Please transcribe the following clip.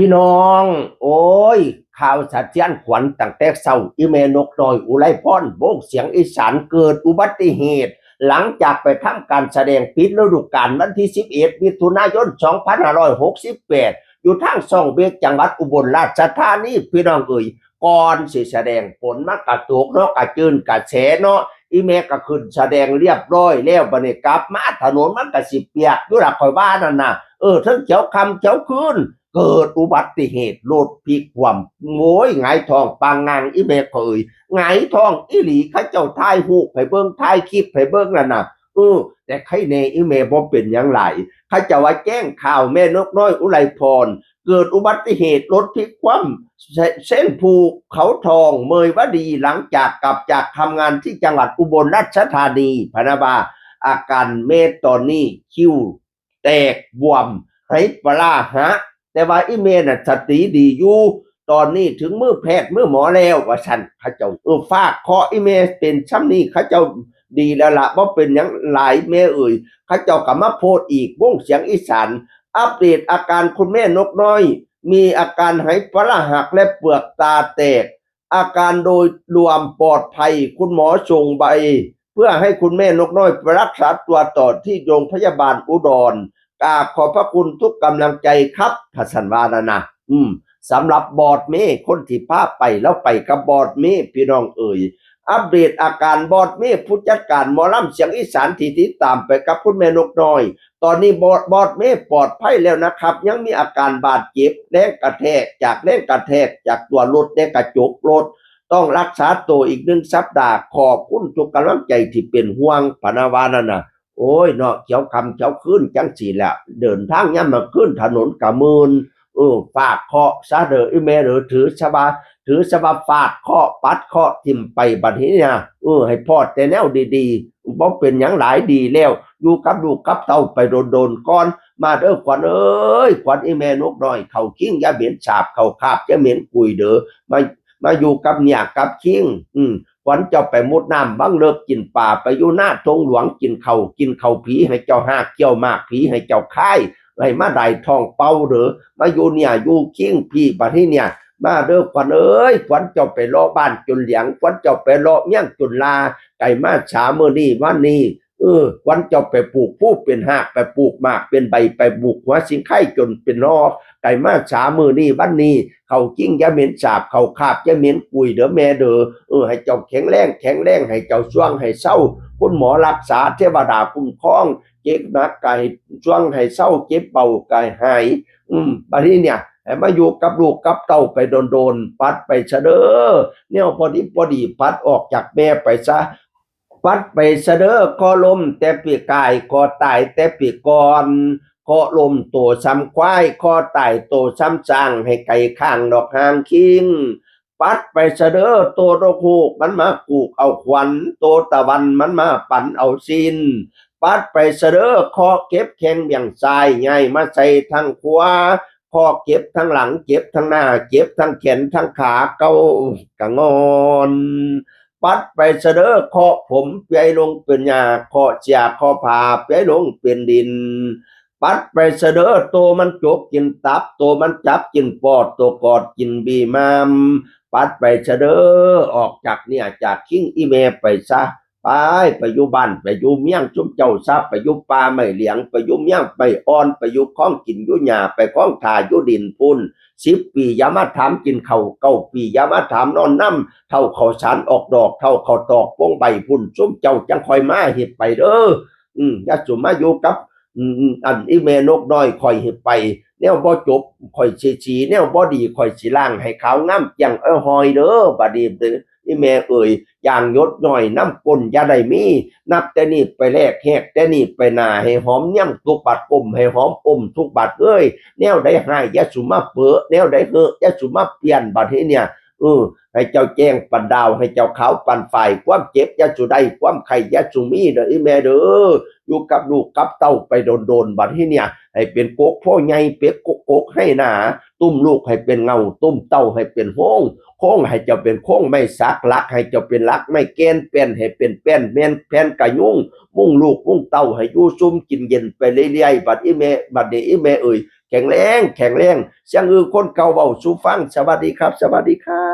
พี่น้อง โอ้ยข่าวสะเทือนขวัญตั้งแต่เช้าอีเมนกน้อยอุไรพรโบกเสียงอีสานเกิดอุบัติเหตุหลังจากไปทำการแสดงปิดฤดูกาลวันที่11มิถุนายน2568อยู่ทางซ่องเบกจังหวัดอุบลราชธานีพี่น้องเอ่ยก่อนสิแสดงผลมันกระตกเนาะกระจืนกระแฉเนาะอีเมก็ขึ้นแสดงเรียบร้อยแล้วบัดนี้กลับมาถนนมันก็สิเปียกอยู่ล่ะข่อยว่านั่นน่ะทั้งเขียวค่ำเขียวคืน เกิดอุบัติเหตุรถพลิกคว่ำโง่ยหงายท้องปางงางอีเมเคยหงายท้องอีหลีเขาเจ้าทายหูไปเบิ่งทายคลิปไปเบิ่งแล้วนะแต่ใครเนอีเมบ่เป็นอย่างไรเขาจะว่าแจ้งข่าวแม่นกน้อยอุไรพรเกิดอุบัติเหตุรถพลิกคว่ำเส้นภูเขาทองเมยวดีหลังจากกลับจากทำงานที่จังหวัดอุบลราชธานีพะนะบาอาการเมตตอนนี้คิ้วแตกบวมให้ปลาฮะ แต่ว่าอีเมน่ะสติดีอยู่ตอนนี้ถึงมือแพทย์มือหมอแล้วว่าฉันเขาเจ้าฝากคออีเมเป็นช้ำนี้เขาเจ้าดีแล้วล่ะว่าเป็นอย่างหลายแม่เขาเจ้ากลับมาโพดอีกวงเสียงอีสานอัปเดตอาการคุณแม่นกน้อยมีอาการหายปลาหักและเปลือกตาแตกอาการโดยรวมปลอดภัยคุณหมอส่งใบเพื่อให้คุณแม่นกน้อยไปรักษาตัวต่อที่โรงพยาบาลอุดร กราบขอบพระคุณทุกกำลังใจครับพัสันวานะสำหรับบอดเมฆคนที่พาไปแล้วไปกับบอดเมฆพี่น้องเอ่ยอัปเดตอาการบอดเมฆผู้จัดการหมอลำเสียงอีสานที่ติดตามไปกับคุณแม่นกน้อยตอนนี้บอดเมฆปลอดภัยแล้วนะครับยังมีอาการบาดเจ็บแรงกระแทกจากตัวรถแรงกระจกรถต้องรักษาตัวอีก1 สัปดาห์ขอบคุณทุกกำลังใจที่เป็นห่วงพนาวานั่นนะโอ้ยเนาะเขียวคำเขียวขึ้นจังสีแหละเดินทางย่ำมาขึ้นถนนกะมืนฝากเคาะซาเดออีเมหรือถือฉบับฝากเคาะปัดเคาะทิมไปบัดนี้เนี่ยให้พอดแต่แนวดีๆบ่เป็นอย่างหลายดีแล้วอยู่กับลูกกับเต้าไปโดนก่อนมาเด้อขวัญเอ้ยขวัญอีเมนกน้อยเขาคิงอย่าเหม็นสาบเขาคาบอย่าเหม็นกุยเด้อมาอยู่กับเนี่ยกับคิงขวัญเจ้าไปมุดน้ำบังเลิกกินป่าไปอยู่หน้าทงหลวงกินเข่าผีให้เจ้าหากเกี่ยวมากผีให้เจ้าค่ายให้มาได้ทองเป่าหรือมาอยู่เนี่ยอยู่คิงพี่บัดนี้เนี่ยมาเด้อขวัญเอ้ยขวัญเจ้าไปล้อบ้านจนเหลียงขวัญเจ้าไปล้อเมี่ยงจนลาไก่มาฉามื้อนี้วันนี้ขวัญเจ้าไปปลูกผู้เป็นหากไปปลูกหมากเป็นใบไปปลูกหัวสิงไข่จนเป็นรอไก่มาฉามื้อนี้วันนี้เขากิ้งยาเหม็นสาบเขาคาบยาเหม็นกุยเด้อแม่เด้อให้เจ้าแข็งแรงให้เจ้าช่วงให้เศร้าคุณหมอรักษาเทวดาคุ้มครองเจ็บหนักกายช่วงให้เศร้าเจ็บเบากายหายบัดนี้เนี่ยให้มาอยู่กับลูกกับเต้าไปโดนปัดไปซะเด้อเนี่ยพอดีปัดออกจากแม่ไปซะปัดไปซะเด้อคอลมแต่ปีกายคอตายแต่ปีก่อนคอลมโตซ้ำควายคอตายโตซ้ำจางให้ไก่ข้างดอกหางคิงปัดไปซะเด้อโตดอกฮูกมันมากูกเอาขวัญโตตะวันมันมาปั่นเอาซินปัดไปซะเด้อคอเก็บแข้งเบี่ยงซ้ายใหญ่มาใส่ทางขวาคอเก็บทั้งหลังเก็บทั้งหน้าเก็บทั้งแขนทั้งขาเกากะงอนปัดไปซะเด้อเคาะผมเปียลงเป็นหญ้าเคาะเสียเคาะผาเปียลงเป็นดินปัดไปซะเด้อโตมันจกกินตับโตมันจับกินปอดโตกอดกินบีมามปัดไปซะเด้อออกจากเนี่ยจากคิงอีเมไปซะไปอยู่บ้านไปอยู่เมียงจุ่มเจ้าซะไปอยู่ป่าไม่เหลียงไปอยู่เมียงไปอ่อนไปอยู่ข้องกินอยู่หญ้าไปข้องถ่าอยู่ดินพุ่น10 ปีอย่ามาถามกินข้าว9 ปีอย่ามาถามนอนน้ำเท่าข้าวสารออกดอกเท่าข้าวตอกวงใบพุ่นจุ่มเจ้าจังคอยมาเฮ็ดไปเด้ออย่าสุมมาอยู่กับอันอีเมนกน้อยคอยเฮ็ดไปแนวบ่จบคอยฉีแนวบ่ดีคอยสิล้างให้ขาวงามจังหอยเด้อบัดนี้เด้ออีแม่เอ่ยอย่างยศน้อยน้ำก้นอย่าได้มีนับแต่นี้ไปแลกแหกแต่นี้ไปหน้าให้หอมย่ำทุกบาดอมให้หอมอมทุกบาดเอ้ยแนวใดหายอย่าสุมาเปอแนวใดเฮออย่าสุมาเปลี่ยนบัดนี้เนี่ยให้เจ้าแจ้งปันดาวให้เจ้าขาวปันฝ่ายความเจ็บอย่าสุได้ความไข่อย่าสุมีเด้ออีแม่เด้ออยู่กับลูกกับเต้าไปโดนบัดนี้เนี่ยให้เป็นโกกพ่อใหญ่เป็กโกกให้หนาตุ้มลูกให้เป็นเงาตุ้มเต้าให้เป็นห้อง โค้งให้เจ้าเป็นโค้งไม่สักลักให้เจ้าเป็นลักไม่เกณฑ์เป็นให้เป็นเป็นเมนแผ่นกะยุ่งมุ่งลูกมุ่งเต้าให้อยู่ซุ่มกินเย็นไปเรื่อยๆบัดอีเมบัดเดอีเมแข็งแรงเสียงคนเก่าเว้าสู่ฟังสวัสดีครับสวัสดีครับ